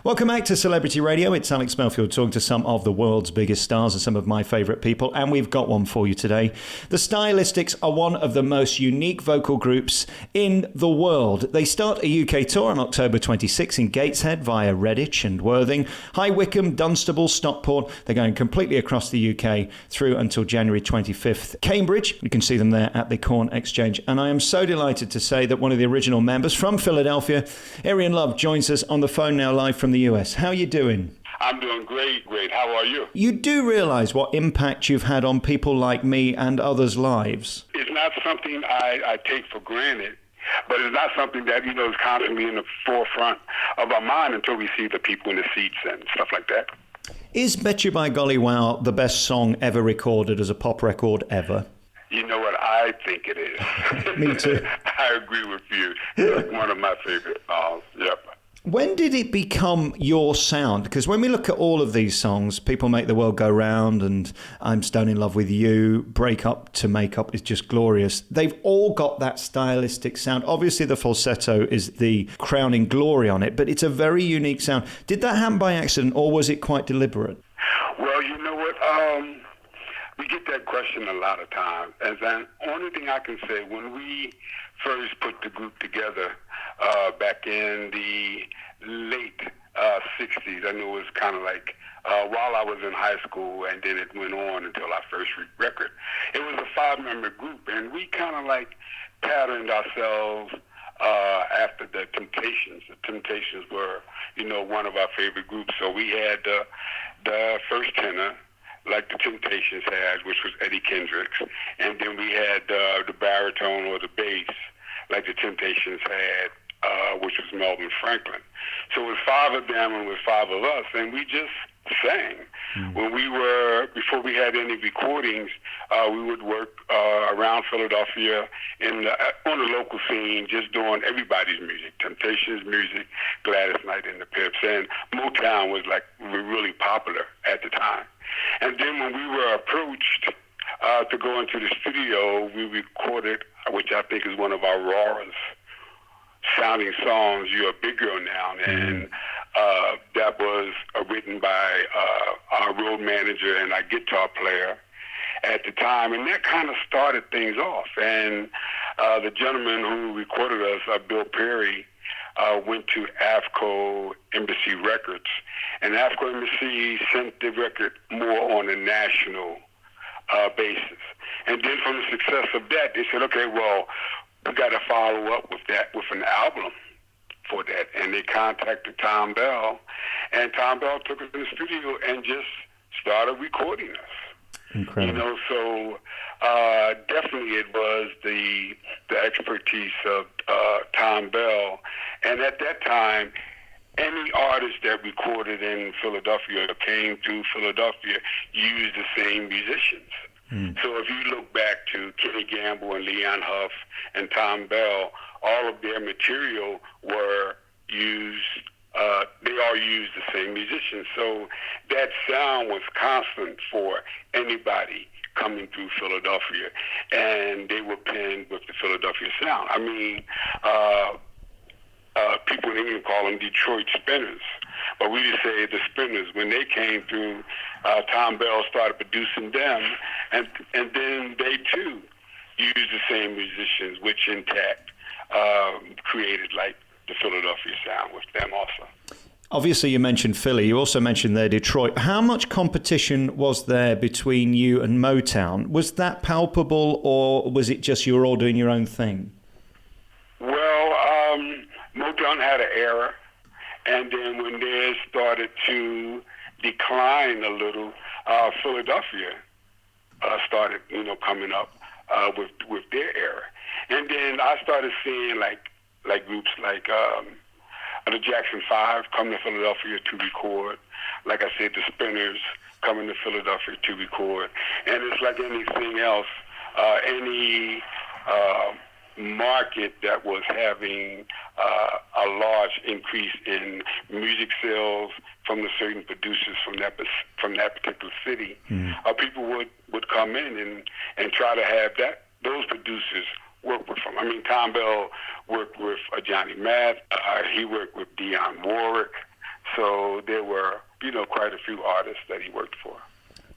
Welcome back to Celebrity Radio. It's Alex Melfield talking to some of the world's biggest stars and some of my favourite people, and we've got one for you today. The Stylistics are one of the most unique vocal groups in the world. They start a UK tour on October 26 in Gateshead via Redditch and Worthing, High Wycombe, Dunstable, Stockport. They're going completely across the UK through until January 25th. Cambridge, you can see them there at the Corn Exchange. And I am so delighted to say that one of the original members from Philadelphia, Airrion Love, joins us on the phone now live from the US. How are you doing? I'm doing great. How are you? You do realise what impact you've had on people like me and others' lives? It's not something I take for granted, but it's not something that, is constantly in the forefront of our mind until we see the people in the seats and stuff like that. Is Bet You By Golly Wow the best song ever recorded as a pop record ever? You know what? I think it is. Me too. I agree with you. It's one of my favorite songs. Yep. When did it become your sound? Because when we look at all of these songs, People Make the World Go Round and I'm Stone in Love with You, Break Up to Make Up is just glorious. They've all got that stylistic sound. Obviously, the falsetto is the crowning glory on it, but it's a very unique sound. Did that happen by accident or was it quite deliberate? Well, you know what? We get that question a lot of times. And the only thing I can say, when we first put the group together back in the late 60s, I know it was kind of like while I was in high school, and then it went on until our first record. It was a 5-member group, and we kind of like patterned ourselves after the Temptations. The Temptations were, one of our favorite groups. So we had the first tenor, like the Temptations had, which was Eddie Kendricks, and then we had the baritone or the bass, like the Temptations had, which was Melvin Franklin. So it was 5 of them and it was 5 of us, and we just sang. Before we had any recordings, we would work around Philadelphia on the local scene, just doing everybody's music, Temptations music, Gladys Knight and the Pips, and Motown was like really popular at the time. And then when we were approached to go into the studio, we recorded, which I think is one of our rawest sounding songs, You're a Big Girl Now, and that was written by our road manager and our guitar player at the time, and that kind of started things off. And the gentleman who recorded us, Bill Perry, went to AFCO Embassy Records, and AFCO Embassy sent the record more on a national basis. And then from the success of that, they said, okay, well, we got to follow up with that with an album for that. And they contacted Tom Bell, and Tom Bell took us in the studio and just started recording us. Incredible. So definitely it was the expertise of Tom Bell. And at that time, any artist that recorded in Philadelphia or came through Philadelphia used the same musicians. So if you look back to Kenny Gamble and Leon Huff and Tom Bell, all of their material were used, they all used the same musicians. So that sound was constant for anybody coming through Philadelphia, and they were penned with the Philadelphia sound. I mean, people in England call them Detroit Spinners, but we just say the Spinners. When they came through, Tom Bell started producing them, and then they too used the same musicians, which intact created like the Philadelphia sound with them also. Obviously, you mentioned Philly. You also mentioned there Detroit. How much competition was there between you and Motown? Was that palpable, or was it just you were all doing your own thing? Well, Motown had an era, and then when theirs started to decline a little, Philadelphia started, coming up with their era. And then I started seeing like groups like the Jackson 5 come to Philadelphia to record. Like I said, the Spinners coming to Philadelphia to record. And it's like anything else, any market that was having a large increase in music sales from the certain producers from that particular city, people would come in and try to have those producers work with them. I mean, Tom Bell worked with Johnny Math. He worked with Dionne Warwick. So there were, quite a few artists that he worked for.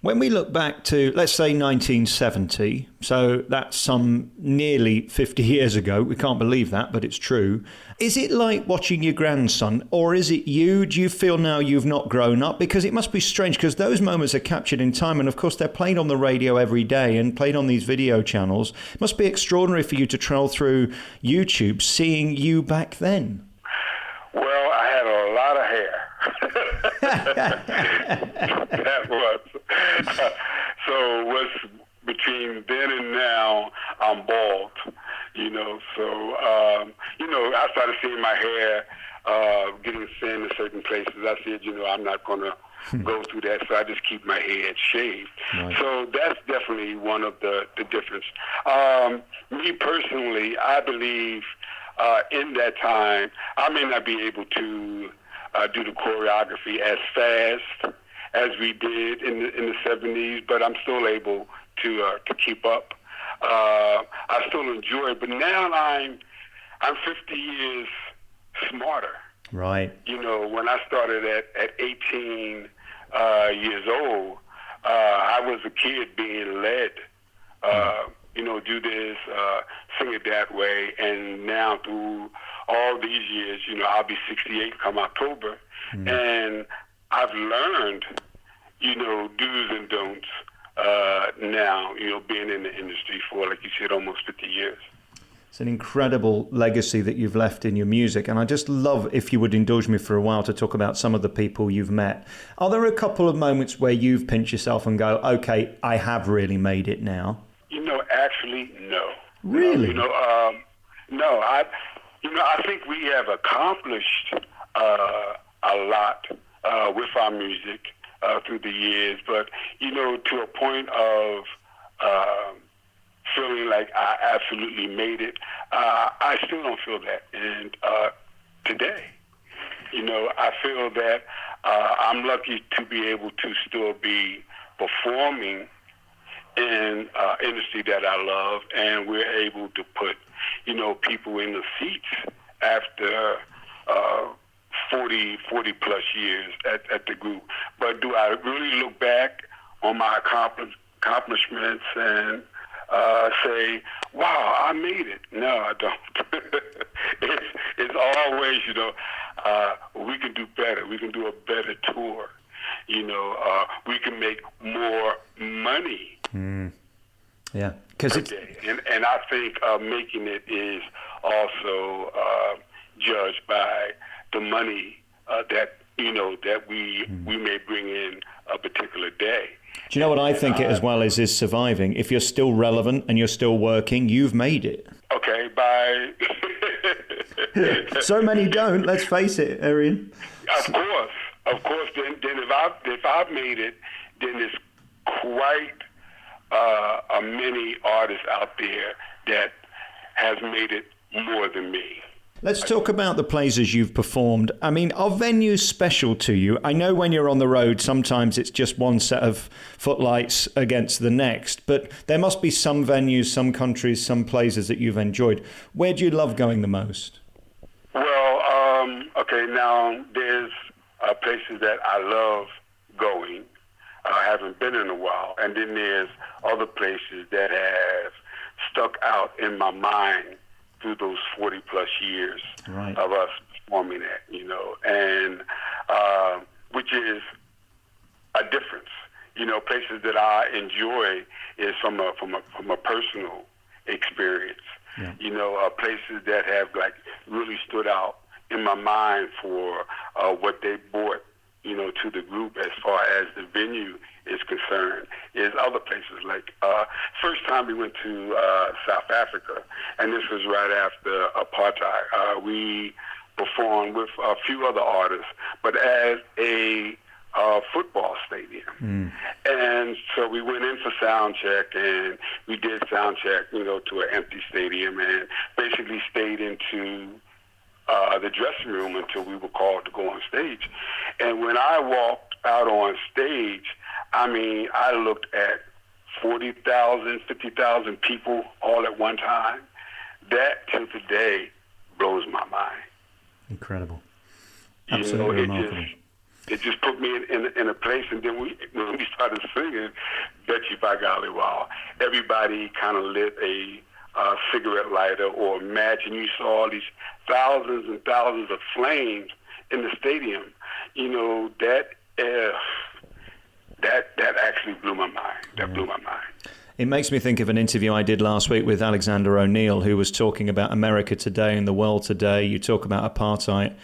When we look back to, let's say, 1970, so that's some nearly 50 years ago. We can't believe that, but it's true. Is it like watching your grandson, or is it you? Do you feel now you've not grown up? Because it must be strange, because those moments are captured in time, and of course they're played on the radio every day and played on these video channels. It must be extraordinary for you to trawl through YouTube, seeing you back then. Well, I had a lot of hair. That was. So what's between then and now, I'm bald, So, I started seeing my hair getting thin in certain places. I said, I'm not going to go through that, so I just keep my head shaved. Right. So that's definitely one of the difference. Me personally, I believe in that time, I may not be able to do the choreography as fast as we did in the 70s, but I'm still able to keep up. I still enjoy it, but now I'm 50 years smarter. Right. When I started at 18 years old, I was a kid being led. Do this, sing it that way, and now through all these years, I'll be 68 come October, and I've learned, do's and don'ts now, being in the industry for, like you said, almost 50 years. It's an incredible legacy that you've left in your music, and I just love, if you would indulge me for a while, to talk about some of the people you've met. Are there a couple of moments where you've pinched yourself and go, okay, I have really made it now? Actually, no. Really? No. I think we have accomplished a lot with our music through the years, but to a point of feeling like I absolutely made it, I still don't feel that. And today, I feel that I'm lucky to be able to still be performing in industry that I love, and we're able to put, people in the seats after 40 plus years at the group. But do I really look back on my accomplishments and say, wow, I made it? No, I don't. It's always, we can do better. We can do a better tour. We can make more money. Yeah, because it's and I think making it is also judged by the money that we may bring in a particular day. Do you know what I think it as well is surviving? If you're still relevant and you're still working, you've made it. Okay, bye. So many don't. Let's face it, Airrion. Of course. Then if I've made it, then it's quite many artists out there that has made it more than me. Let's talk about the places you've performed. I mean, are venues special to you? I know when you're on the road, sometimes it's just one set of footlights against the next, but there must be some venues, some countries, some places that you've enjoyed. Where do you love going the most? Well, okay, now there's places that I love going. I haven't been in a while. And then there's other places that have stuck out in my mind through those 40 plus years of us performing at, and which is a difference. Places that I enjoy is from a personal experience. Yeah. Places that have really stood out in my mind for what they brought, to the group as far as the venue is concerned, is other places. Like first time we went to South Africa, and this was right after apartheid. We performed with a few other artists, but as a football stadium. And so we went in for sound check, and we did sound check, to an empty stadium, and basically stayed into the dressing room until we were called to go on stage. And when I walked out on stage, I looked at 40,000, 50,000 people all at one time. That, till today, blows my mind. Incredible. Absolutely remarkable. It just put me in a place, and then when we started singing, bet you by golly, wow, everybody kind of lit a cigarette lighter or a match, and you saw all these thousands and thousands of flames in the stadium. You know, that actually blew my mind. That blew my mind. It makes me think of an interview I did last week with Alexander O'Neill, who was talking about America today and the world today. You talk about apartheid.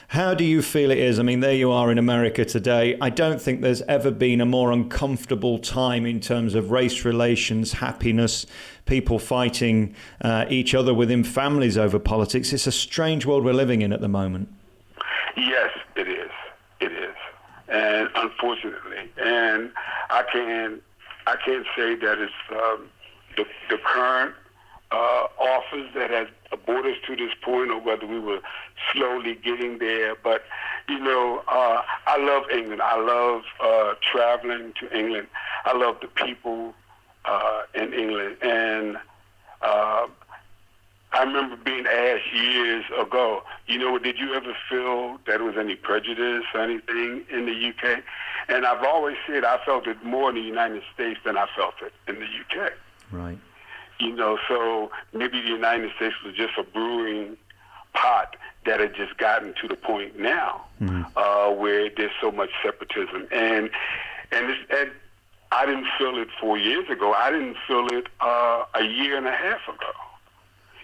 How do you feel it is? I mean, there you are in America today. I don't think there's ever been a more uncomfortable time in terms of race relations, happiness, people fighting each other within families over politics. It's a strange world we're living in at the moment. Yes, it is. It is. And unfortunately, and I can't say that it's the current office that has brought us to this point, or whether we were slowly getting there. But you know, I love England. I love traveling to England. I love the people in England, and I remember being asked years ago, you know, did you ever feel there was any prejudice or anything in the UK? And I've always said I felt it more in the United States than I felt it in the UK. Right. You know, so maybe the United States was just a brewing pot that had just gotten to the point now where there's so much separatism. And I didn't feel it 4 years ago. I didn't feel it a year and a half ago.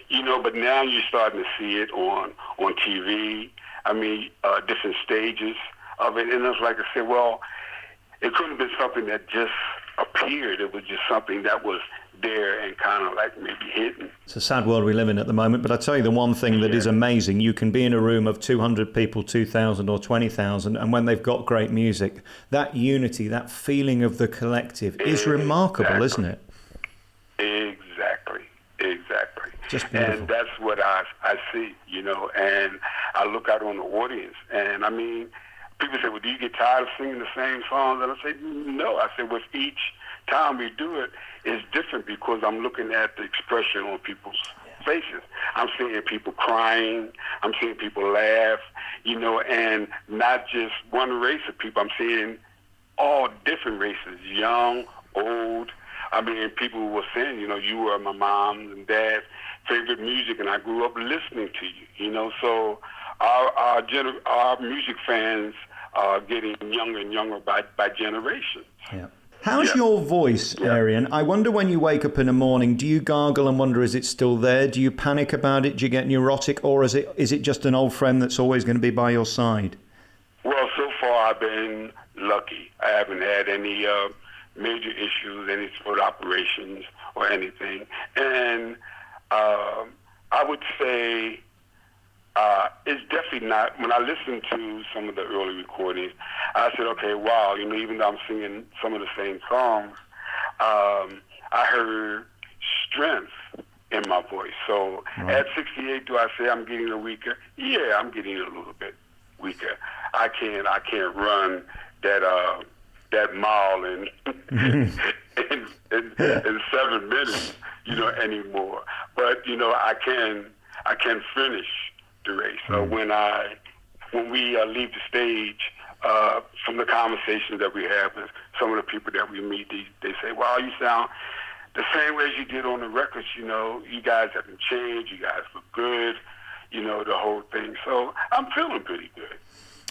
You know, but now you're starting to see it on TV. I mean, different stages of it. And it's like I said, well, it couldn't have been something that just appeared. It was just something that was there and kind of like maybe hidden. It's a sad world we live in at the moment, but I tell you the one thing that is amazing, you can be in a room of 200 people, 2,000 or 20,000, and when they've got great music, that unity, that feeling of the collective is remarkable, isn't it? Exactly. Just beautiful. And that's what I see, you know, and I look out on the audience, and I mean, people say, well, do you get tired of singing the same songs? And I say, no. I say, with each time we do it, it's different because I'm looking at the expression on people's faces. I'm seeing people crying. I'm seeing people laugh, you know, and not just one race of people. I'm seeing all different races, young, old. I mean, people were saying, you know, you were my mom and dad's favorite music, and I grew up listening to you, you know. So our music fans are getting younger and younger by generations. Yeah. How's your voice, Airrion? I wonder when you wake up in the morning, do you gargle and wonder, is it still there? Do you panic about it? Do you get neurotic? Or is it just an old friend that's always going to be by your side? Well, so far I've been lucky. I haven't had any major issues, any throat operations or anything. And I would say it's definitely not. When I listened to some of the early recordings, I said, okay, wow, you know, even though I'm singing some of the same songs, I heard strength in my voice. So at 68, do I say I'm getting a weaker? Yeah, I'm getting a little bit weaker. I can't run that mile in 7 minutes, you know, anymore. But you know, I can finish the race. So when we leave the stage, from the conversations that we have with some of the people that we meet, they say, "Wow, you sound the same way as you did on the records. You know, you guys haven't changed. You guys look good. You know, the whole thing." So I'm feeling pretty good.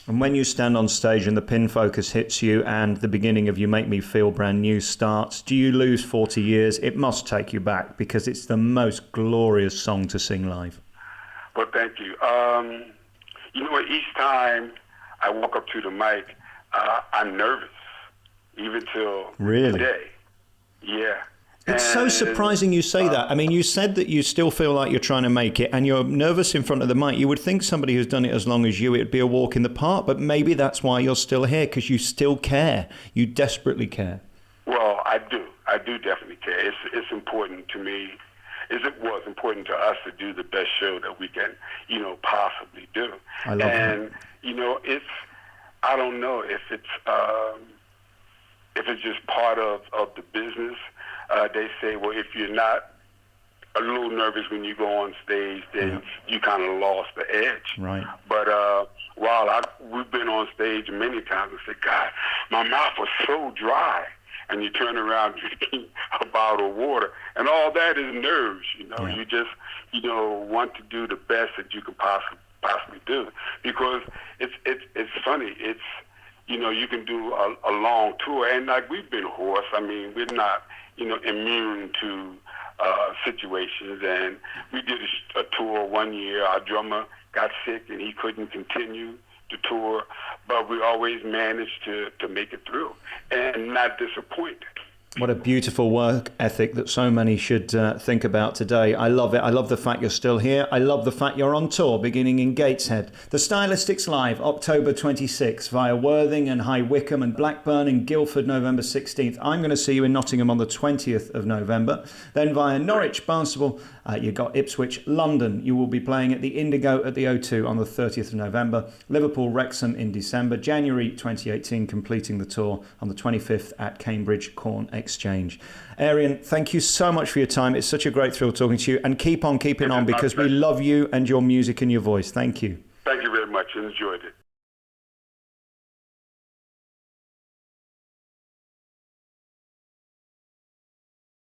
And when you stand on stage and the pin focus hits you and the beginning of You Make Me Feel Brand New starts, do you lose 40 years? It must take you back because it's the most glorious song to sing live. Well, thank you. You know what? Each time I walk up to the mic, I'm nervous, even till today. Yeah. It's so surprising you say that. I mean, you said that you still feel like you're trying to make it and you're nervous in front of the mic. You would think somebody who's done it as long as you, it would be a walk in the park, but maybe that's why you're still here, because you still care. You desperately care. Well, I do. I do definitely care. It's important to me. It was important to us to do the best show that we can, you know, possibly do. I love that. You know, I don't know if it's just part of the business. They say, well, if you're not a little nervous when you go on stage, then you kind of lost the edge. Right. But while we've been on stage many times and said, God, my mouth was so dry. And you turn around drinking a bottle of water, and all that is nerves. You just want to do the best that you can possibly do, because it's funny. It's you can do a long tour, and like we've been hoarse. I mean, we're not immune to situations, and we did a tour one year. Our drummer got sick, and he couldn't continue the tour, but we always managed to make it through and not disappoint. What a beautiful work ethic that so many should think about today. I love it. I love the fact you're still here. I love the fact you're on tour beginning in Gateshead. The Stylistics Live, October 26th, via Worthing and High Wycombe and Blackburn and Guildford, November 16th. I'm going to see you in Nottingham on the 20th of November. Then via Norwich, Barnstaple, you've got Ipswich, London. You will be playing at the Indigo at the O2 on the 30th of November. Liverpool, Wrexham in December. January 2018, completing the tour on the 25th at Cambridge Corn Exchange. Airrion, thank you so much for your time. It's such a great thrill talking to you, and keep on keeping on, because we love you and your music and your voice. Thank you. Thank you very much. Enjoyed it.